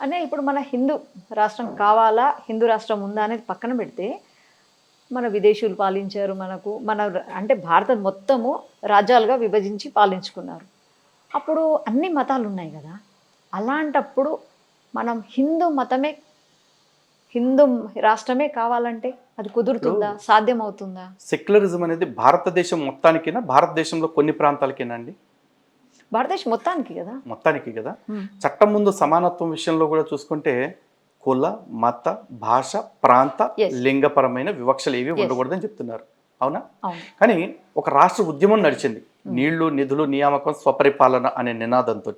అంటే ఇప్పుడు మన హిందూ రాష్ట్రం కావాలా, హిందూ రాష్ట్రం ఉందా అనేది పక్కన పెడితే, మన విదేశీయులు పాలించారు మనకు. అంటే భారతం మొత్తము రాజ్యాలుగా విభజించి పాలించుకున్నారు. అప్పుడు అన్ని మతాలున్నాయి గదా! అలాంటప్పుడు మనం హిందూ రాష్ట్రమే కావాలంటే అది ఇప్పుడు కుదురుతుందా? సాధ్యమవుతుందా? సెక్యులరిజం అనేది భారతదేశం మొత్తానికేనా, భారతదేశంలో కొన్ని ప్రాంతాలకేనా అండి? భారతదేశం మొత్తానికి గదా! మొత్తానికి కదా. హ్మ్. చట్టం ముందు సమానత్వం విషయంలో కూడా చూసుకుంటే కుల, మత, భాష, ప్రాంత, యెస్. లింగపరమైన వివక్షలు ఏవి యెస్. ఉండకూడదని చెప్తున్నారు. అవునా? అవును. కానీ ఒక రాష్ట్ర ఉద్యమం నడిచింది. నీళ్లు, నిధులు, నియామకం, స్వపరిపాలన అనే నినాదంతో.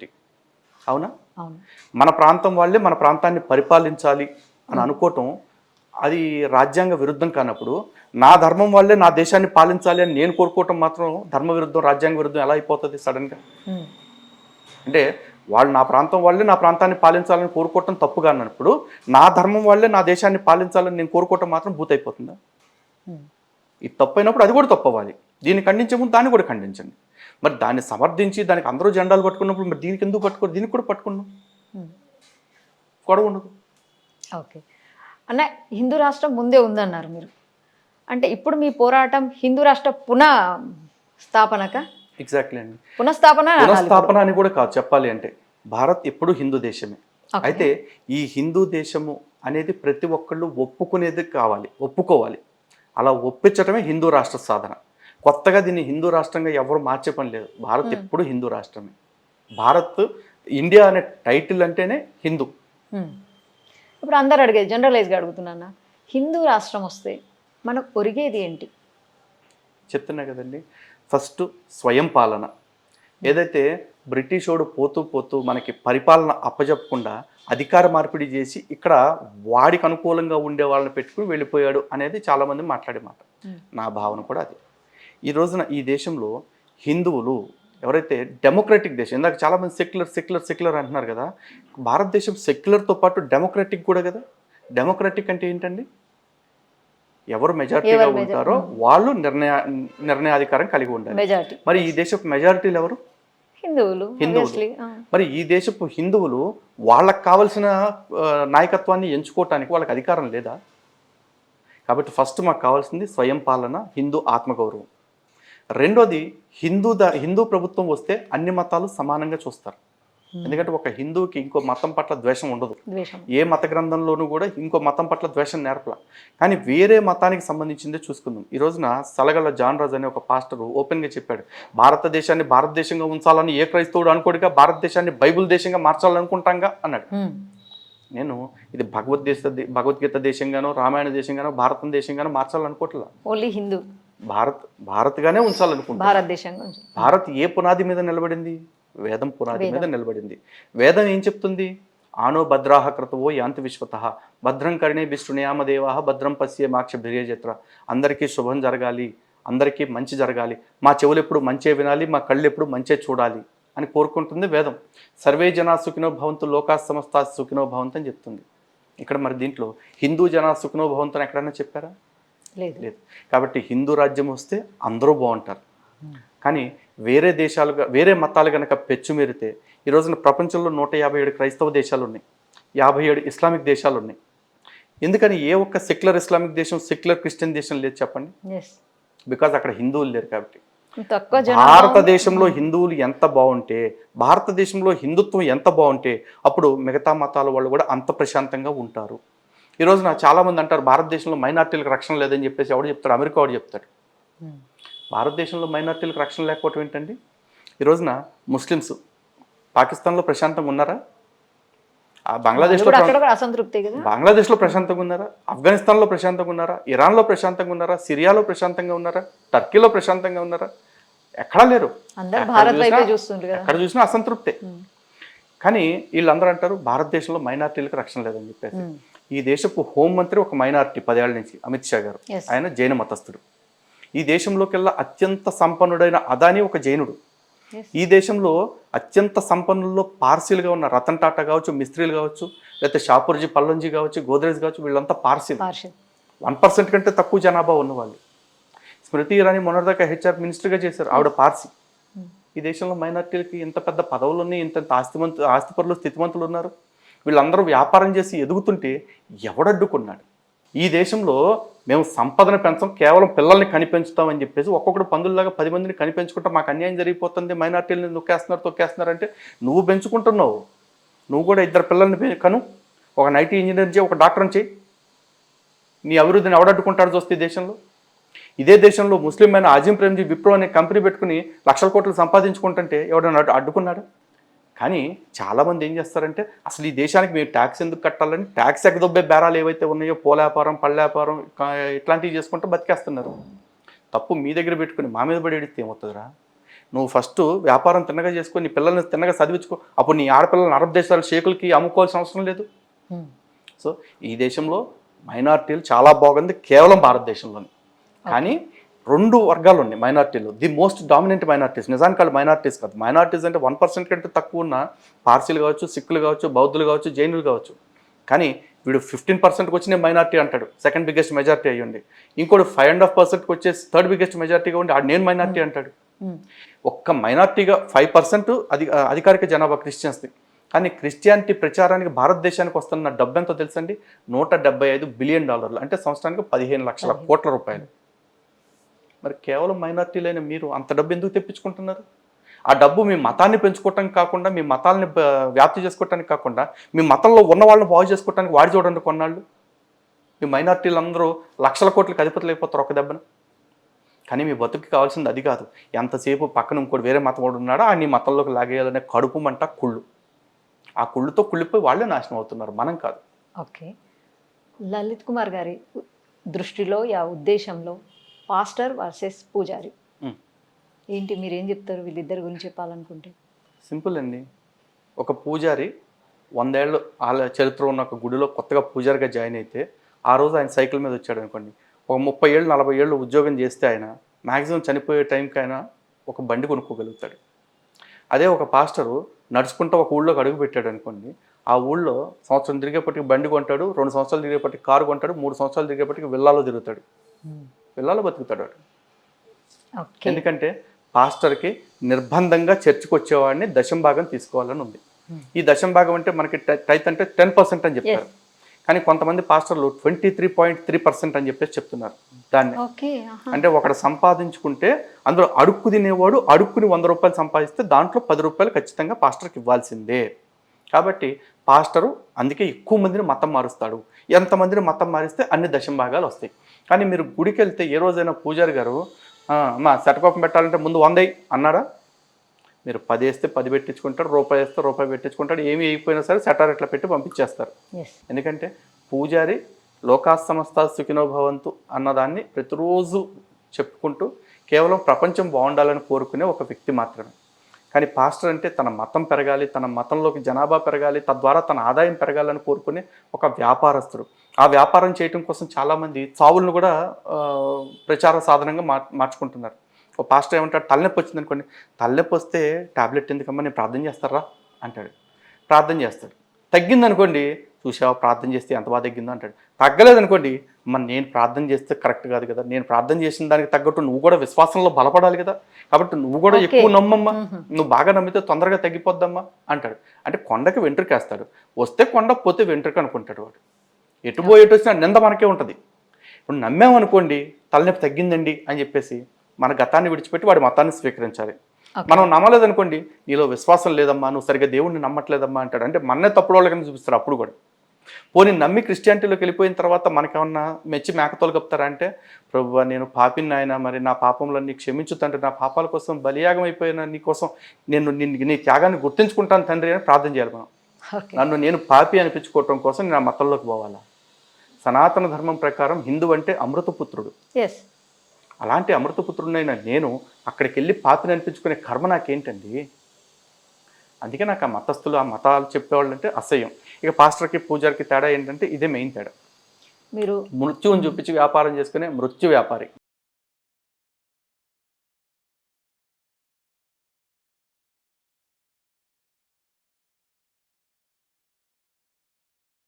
అవునా? అవును. మన ప్రాంతం వాళ్ళే మన ప్రాంతాన్ని పరిపాలించాలి అని అనుకోవటం అది రాజ్యాంగ విరుద్ధం కానప్పుడు, నా ధర్మం వాళ్ళే నా దేశాన్ని పాలించాలి అని నేను కోరుకోవటం మాత్రం ధర్మ విరుద్ధం, రాజ్యాంగ విరుద్ధం ఎలా అయిపోతుంది సడన్గా? హ్మ్. అంటే వాళ్ళు నా ప్రాంతం వాళ్ళే నా ప్రాంతాన్ని పాలించాలని కోరుకోవటం తప్పుగా అన్నప్పుడు, నా ధర్మం వాళ్ళే నా దేశాన్ని పాలించాలని నేను కోరుకోవటం మాత్రం భూతైపోతుందా? హ్మ్. ఇది తప్పైనప్పుడు అది కూడా తప్పవ్వాలి. దీన్ని ఖండించే ముందు దాన్ని కూడా ఖండించండి. మరి దాన్ని సమర్థించి దానికి అందరూ జెండాలు పట్టుకున్నప్పుడు మరి దీనికి ఎందుకు పట్టుకోరు? దీనికి కూడా పట్టుకున్నాం, హ్మ్. గొడవ ఉండదు. ఓకే. అన్న హిందూ రాష్ట్రం ముందే ఉందన్నారు మీరు. అంటే ఇప్పుడు మీ పోరాటం హిందూ రాష్ట్ర స్థాపనక? ఎగ్జాక్ట్లీ అండి. పునఃస్థాపన అనాలి ఇప్పుడు. పునఃస్థాపన అని కూడా కాదు చెప్పాలి అంటే. భారత్ ఎప్పుడు హిందూ దేశమే. ఓకే. అయితే ఈ హిందూ దేశము అనేది ప్రతి ఒక్కళ్ళు ఒప్పుకునేది కావాలి, ఒప్పుకోవాలి. అలా ఒప్పించడమే హిందూ రాష్ట్ర సాధన. కొత్తగా దీన్ని హిందూ రాష్ట్రంగా ఎవరు మార్చే పని లేదు. భారత్ ఎప్పుడు హిందూ రాష్ట్రమే. భారత్, ఇండియా అనే టైటిల్ అంటేనే హిందూ. హ్మ్. ఇప్పుడు అందరూ అడిగేది జనరలైజ్‌గా అడుగుతున్నానా? హిందూ రాష్ట్రం వస్తే మనకు ఒరిగేది ఏంటి? చెప్తున్నా కదండి. ఫస్ట్ స్వయం పాలన. ఏదైతే బ్రిటిషోడు పోతూ పోతూ మనకి పరిపాలన అప్పజెప్పకుండా అధికార మార్పిడి చేసి ఇక్కడ వాడికి అనుకూలంగా ఉండే వాళ్ళని పెట్టుకుని వెళ్ళిపోయాడు అనేది చాలామంది మాట్లాడే మాట. నా భావన కూడా అది. ఈ రోజున ఈ దేశంలో హిందువులు ఎవరైతే డెమోక్రటిక్ దేశం, ఇందాక చాలామంది సెక్యులర్ సెక్యులర్ సెక్యులర్ అంటున్నారు కదా. భారతదేశం సెక్యులర్తో పాటు డెమోక్రటిక్ కూడా కదా. డెమోక్రటిక్ అంటే ఏంటండి? ఎవరు మెజారిటీగా ఉంటారో వాళ్ళు నిర్ణయాధికారం కలిగి ఉండాలి. మెజారిటీ. మరి ఈ దేశపు మెజారిటీలు ఎవరు? హిందువులు. హిందువులు. ఆబ్వియస్లీ. మరి ఈ దేశపు హిందువులు వాళ్ళకు కావలసిన నాయకత్వాన్ని ఎంచుకోవటానికి వాళ్ళకి అధికారం లేదా? కాబట్టి ఫస్ట్ మాకు కావాల్సింది స్వయం పాలన, హిందూ ఆత్మగౌరవం. రెండోది హిందూ ప్రభుత్వం వస్తే అన్ని మతాలు సమానంగా చూస్తారు. ఎందుకంటే ఒక హిందువుకి ఇంకో మతం పట్ల ద్వేషం ఉండదు. ద్వేషం. ఏ మత గ్రంథంలోనూ కూడా ఇంకో మతం పట్ల ద్వేషం నేర్పల. కానీ వేరే మతానికి సంబంధించిందే చూసుకుందాం. ఈ రోజున సలగల జాన్ రాజ్ అనే ఒక పాస్టరు ఓపెన్గా చెప్పాడు, భారతదేశాన్ని భారతదేశంగా ఉంచాలని ఏ క్రైస్తవుడు అనుకోడుగా, భారతదేశాన్ని బైబుల్ దేశంగా మార్చాలనుకుంటాంగా అన్నాడు. నేను ఇది భగవద్గీత దేశంగానో, రామాయణ దేశంగానో, భారతం దేశంగానో మార్చాలనుకోవట్లా. ఓన్లీ హిందూ. భారత్గానే ఉంచాలనుకుంటా. భారతదేశంగా. భారత్ ఏ పునాది మీద నిలబడింది? వేదం పునాది మీద నిలబడింది. వేదం ఏం చెప్తుంది? ఆనో భద్రాహ క్రతువో యాంతి విశ్వతః భద్రం కర్ణే విష్ణునియామదేవాహ భద్రం పశ్యే మాక్షభిర్యజత్ర. అందరికీ శుభం జరగాలి, అందరికీ మంచి జరగాలి, మా చెవులు ఎప్పుడు మంచే వినాలి, మా కళ్ళు ఎప్పుడు మంచే చూడాలి అని కోరుకుంటుంది వేదం. సర్వే జనా సుఖినో భవంతు లోకా సమస్తా సుఖినో భవంతు అని చెప్తుంది. ఇక్కడ మరి దీంట్లో హిందూ జనా సుఖినో భవంతు అని ఎక్కడైనా చెప్పారా? లేదు. కాబట్టి హిందూ రాజ్యం వస్తే అందరూ బాగుంటారు. కానీ వేరే మతాలు కనుక పెచ్చుమీరితే ఈ రోజున ప్రపంచంలో 157 క్రైస్తవ దేశాలు ఉన్నాయి, 57 ఇస్లామిక్ దేశాలు ఉన్నాయి. ఎందుకని ఏ ఒక్క సెక్యులర్ ఇస్లామిక్ దేశం, సెక్యులర్ క్రిస్టియన్ దేశం లేదు చెప్పండి? బికాజ్ అక్కడ హిందువులు లేరు కాబట్టి. భారతదేశంలో హిందువులు ఎంత బాగుంటే, భారతదేశంలో హిందుత్వం ఎంత బాగుంటే అప్పుడు మిగతా మతాల వాళ్ళు కూడా అంత ప్రశాంతంగా ఉంటారు. ఈ రోజున చాలామంది అంటారు భారతదేశంలో మైనార్టీలకు రక్షణ లేదని చెప్పేసి. ఎవడు చెప్తాడు? అమెరికా వాడు చెప్తాడు. భారతదేశంలో మైనార్టీలకు రక్షణ లేకపోవటం ఏంటండి? ఈ రోజున ముస్లిమ్స్ పాకిస్తాన్లో ప్రశాంతంగా ఉన్నారా? బంగ్లాదేశ్లో ప్రశాంతంగా ఉన్నారా? ఆఫ్ఘనిస్తాన్లో ప్రశాంతంగా ఉన్నారా? ఇరాన్లో ప్రశాంతంగా ఉన్నారా? సిరియాలో ప్రశాంతంగా ఉన్నారా? టర్కీలో ప్రశాంతంగా ఉన్నారా? ఎక్కడా లేరు. ఎక్కడ చూసినా అసంతృప్తే. కానీ వీళ్ళందరూ అంటారు భారతదేశంలో మైనార్టీలకు రక్షణ లేదని చెప్పేసి. ఈ దేశపు హోంమంత్రి ఒక మైనార్టీ 10 ఏళ్ల నుంచి, అమిత్ షా గారు. ఆయన జైన మతస్థుడు. ఈ దేశంలోకెల్లా అత్యంత సంపన్నుడైన అదానీ ఒక జైనుడు. ఈ దేశంలో అత్యంత సంపన్నుల్లో పార్సీలుగా ఉన్న రతన్ టాటా కావచ్చు, మిస్త్రీలు కావచ్చు, లేకపోతే షాపూర్జీ పల్లొంజీ కావచ్చు, గోద్రేజ్ కావచ్చు, వీళ్ళంతా పార్సీలు. 1% కంటే తక్కువ జనాభా ఉన్నవాళ్ళు. స్మృతి ఇరానీ మొన్నటిదాకా HR మినిస్టర్గా చేశారు, ఆవిడ పార్సీ. ఈ దేశంలో మైనార్టీలకి ఎంత పెద్ద పదవులు ఉన్నాయి, ఇంత ఆస్తిపరులు, స్థితిమంతులు ఉన్నారు. వీళ్ళందరూ వ్యాపారం చేసి ఎదుగుతుంటే ఎవడడ్డుకున్నాడు? ఈ దేశంలో మేము సంపదను పెంచం, కేవలం పిల్లల్ని కనిపెంచుతామని చెప్పేసి ఒక్కొక్కడు పందుల్లాగా 10 మందిని కనిపెంచుకుంటా మాకు అన్యాయం జరిగిపోతుంది, మైనార్టీలను తొక్కేస్తున్నారు అంటే నువ్వు పెంచుకుంటున్నావు. నువ్వు కూడా 2 పిల్లల్ని కను, ఒక ఐటీ ఇంజనీర్ చేయి, ఒక డాక్టర్ని చేయి. నీ అభివృద్ధిని ఎవడడ్డుకుంటాడు చూస్తే ఈ దేశంలో? ఇదే దేశంలో ముస్లిం అయిన అజీం ప్రేమ్జీ విప్రో అనే కంపెనీ పెట్టుకుని లక్షల కోట్లు సంపాదించుకుంటుంటే ఎవడన్నా అడ్డుకున్నాడు? కానీ చాలామంది ఏం చేస్తారంటే అసలు ఈ దేశానికి మీరు ట్యాక్స్ ఎందుకు కట్టాలని ట్యాక్స్ ఎగదొబ్బే బేరాలు ఏవైతే ఉన్నాయో పూల వ్యాపారం, పళ్ళ వ్యాపారం ఇట్లాంటివి చేసుకుంటూ బతికేస్తున్నారు. తప్పు మీ దగ్గర పెట్టుకుని మా మీద పడి ఎడితే ఏమవుతుందిరా? నువ్వు ఫస్ట్ వ్యాపారం తిన్నగా చేసుకొని నీ పిల్లల్ని తిన్నగా చదివించుకో. అప్పుడు నీ ఆడపిల్లలను అరబ్ దేశాల షేకులకి అమ్ముకోవాల్సిన అవసరం లేదు. సో ఈ దేశంలో మైనార్టీలు చాలా బాగుంది కేవలం భారతదేశంలోని. కానీ 2 వర్గాలు ఉన్నాయి మైనార్టీలు, ది మోస్ట్ డామినెంట్ మైనార్టీస్. నిజానికి వాళ్ళు మైనార్టీస్ కాదు. మైనార్టీస్ అంటే 1% కంటే తక్కువ ఉన్న పార్సీలు కావచ్చు, సిక్కులు కావచ్చు, బౌద్ధులు కావచ్చు, జైనులు కావచ్చు. కానీ వీడు 15%కి వచ్చిన మైనార్టీ అంటాడు, సెకండ్ బిగ్గెస్ట్ మెజార్టీ అయ్యండి. ఇంకోటి 5.5%కి వచ్చేసి థర్డ్ బిగ్గెస్ట్ మెజార్టీగా ఉండి నేను మైనార్టీ అంటాడు. ఒక్క మైనార్టీగా 5% అధికారిక జనాభా క్రిస్టియన్స్ది. కానీ క్రిస్టియానిటీ ప్రచారానికి భారతదేశానికి వస్తున్న డబ్బు ఎంతో తెలుసండి? $175 బిలియన్, అంటే సంవత్సరానికి 15 లక్షల కోట్ల రూపాయలు. మరి కేవలం మైనార్టీలైన మీరు అంత డబ్బు ఎందుకు తెప్పించుకుంటున్నారు? ఆ డబ్బు మీ మతాన్ని పెంచుకోవటానికి కాకుండా, మీ మతాలని వ్యాప్తి చేసుకోవటానికి కాకుండా, మీ మతంలో ఉన్న వాళ్ళని బాగు చేసుకోవటానికి వాడి చూడండి కొన్నాళ్ళు. మీ మైనార్టీలు అందరూ లక్షల కోట్లకి అధిపతులు అయిపోతారు ఒక దెబ్బన. కానీ మీ బతుకు కావాల్సింది అది కాదు. ఎంతసేపు పక్కన ఇంకోటి వేరే మతం వాడు ఉన్నాడో ఆ నీ మతంలోకి లాగేయాలనే కడుపు మంట, కుళ్ళు. ఆ కుళ్ళుతో కుళ్ళిపోయి వాళ్ళే నాశనం అవుతున్నారు, మనం కాదు. ఓకే, లలిత్ కుమార్ గారి దృష్టిలో ఉద్దేశంలో పాస్టర్ వర్సెస్ పూజారి ఏంటి? మీరు ఏం చెప్తారు వీళ్ళిద్దరి గురించి చెప్పాలనుకుంటే? సింపుల్ అండి. ఒక పూజారి 100 ఏళ్ళు చరిత్ర ఉన్న ఒక గుడిలో కొత్తగా పూజారిగా జాయిన్ అయితే ఆ రోజు ఆయన సైకిల్ మీద వచ్చాడు అనుకోండి, ఒక 30 ఏళ్ళు 40 ఏళ్ళు ఉద్యోగం చేస్తే ఆయన మ్యాక్సిమం చనిపోయే టైంకి ఆయన ఒక బండి కొనుక్కోగలుగుతాడు. అదే ఒక పాస్టరు నడుచుకుంటూ ఒక ఊళ్ళోకి అడుగు పెట్టాడు అనుకోండి, ఆ ఊళ్ళో సంవత్సరం తిరిగేపటికి బండి కొంటాడు, 2 సంవత్సరాలు తిరిగేపటికి కారు కొంటాడు, 3 సంవత్సరాలు తిరిగేపటికి విల్లాలో తిరుగుతాడు, విల్లాలో బతుకుతాడు వాడు. ఎందుకంటే పాస్టర్కి నిర్బంధంగా చర్చికి వచ్చేవాడిని దశంభాగం తీసుకోవాలని ఉంది. ఈ దశంభాగం అంటే మనకి టైత్ అంటే 10% అని చెప్తారు. కానీ కొంతమంది పాస్టర్లు 23.3% అని చెప్పేసి చెప్తున్నారు దాన్ని. అంటే ఒకడు సంపాదించుకుంటే అందులో అడుక్కు తినేవాడు అడుక్కుని 100 రూపాయలు సంపాదిస్తే దాంట్లో 10 రూపాయలు ఖచ్చితంగా పాస్టర్కి ఇవ్వాల్సిందే. కాబట్టి పాస్టరు అందుకే ఎక్కువ మందిని మతం మారుస్తాడు. ఎంతమందిని మతం మారిస్తే అన్ని దశంభాగాలు వస్తాయి. కానీ మీరు గుడికి వెళ్తే ఏ రోజైనా పూజారి గారు అమ్మా శటకోపం పెట్టాలంటే ముందు 100 అన్నారా? మీరు 10 వేస్తే 10 పెట్టించుకుంటాడు, రూపాయి వేస్తే రూపాయి పెట్టించుకుంటాడు, ఏమి అయిపోయినా సరే సెటార్ ఇట్లా పెట్టి పంపించేస్తారు. ఎందుకంటే పూజారి లోకా సమస్త సుఖినో భవంతు అన్నదాన్ని ప్రతిరోజు చెప్పుకుంటూ కేవలం ప్రపంచం బాగుండాలని కోరుకునే ఒక వ్యక్తి మాత్రమే. కానీ పాస్టర్ అంటే తన మతం పెరగాలి, తన మతంలోకి జనాభా పెరగాలి, తద్వారా తన ఆదాయం పెరగాలని కోరుకునే ఒక వ్యాపారస్తుడు. ఆ వ్యాపారం చేయటం కోసం చాలామంది చావులను కూడా ప్రచార సాధనంగా మార్చుకుంటున్నారు. ఒక పాస్టర్ ఏమంటాడు, తలనొప్పి వచ్చింది అనుకోండి, తలనొప్పి వస్తే టాబ్లెట్ ఎందుకమ్మా నేను ప్రార్థన చేస్తారా అంటాడు. ప్రార్థన చేస్తాడు. తగ్గింది అనుకోండి, చూసావా ప్రార్థన చేస్తే ఎంత బాగా తగ్గిందో అంటాడు. తగ్గలేదు అనుకోండి, నేను ప్రార్థన చేస్తే కరెక్ట్ కాదు కదా, నేను ప్రార్థన చేసిన దానికి తగ్గట్టు నువ్వు కూడా విశ్వాసంలో బలపడాలి కదా, కాబట్టి నువ్వు కూడా ఎక్కువ నమ్మమ్మా, నువ్వు బాగా నమ్మితే తొందరగా తగ్గిపోద్దమ్మా అంటాడు. అంటే కొండకి వెంట్రుకేస్తాడు, వస్తే కొండ పోతే వెంట్రుక అనుకుంటాడు వాడు. ఎటు పోయేటు వచ్చినా నింద మనకే ఉంటుంది. ఇప్పుడు నమ్మామనుకోండి తలనొప్పి తగ్గిందండి అని చెప్పేసి మన గతాన్ని విడిచిపెట్టి వాడి మతాన్ని స్వీకరించాలి. మనం నమ్మలేదనుకోండి, నీలో విశ్వాసం లేదమ్మా, నువ్వు సరిగ్గా దేవుడిని నమ్మట్లేదమ్మా అంటాడు. అంటే మన్నే తప్పుడు వాళ్ళకని చూపిస్తారు అప్పుడు కూడా. పోనీ నమ్మి క్రిస్టియానిటీలోకి వెళ్ళిపోయిన తర్వాత మనకేమన్నా మెచ్చి మేకతోలు కప్తారా అంటే, ప్రభువా నేను పాపిని నాయన, మరి నా పాపంలన్నీ క్షమించు తండ్రి, నా పాపాల కోసం బలియాగం అయిపోయిన నీ కోసం నీ త్యాగాన్ని గుర్తించుకుంటాను తండ్రి అని ప్రార్థన చేయాలి మనం. నన్ను నేను పాపి అనిపించుకోవటం కోసం నేను ఆ మతంలోకి పోవాలా? సనాతన ధర్మం ప్రకారం హిందూ అంటే అమృతపుత్రుడు. అలాంటి అమృతపుత్రుడైన నేను అక్కడికి వెళ్ళి పాపిని అనిపించుకునే కర్మ నాకేంటండి? అందుకే నాకు ఆ మతస్థులు, ఆ మతాలు చెప్పేవాళ్ళు అంటే అసహ్యం. ఇక పాస్టర్కి పూజారికి తేడా ఏంటంటే ఇదే మెయిన్ తేడా. మీరు మృత్యువుని చూపించి వ్యాపారం చేసుకునే మృత్యు వ్యాపారి.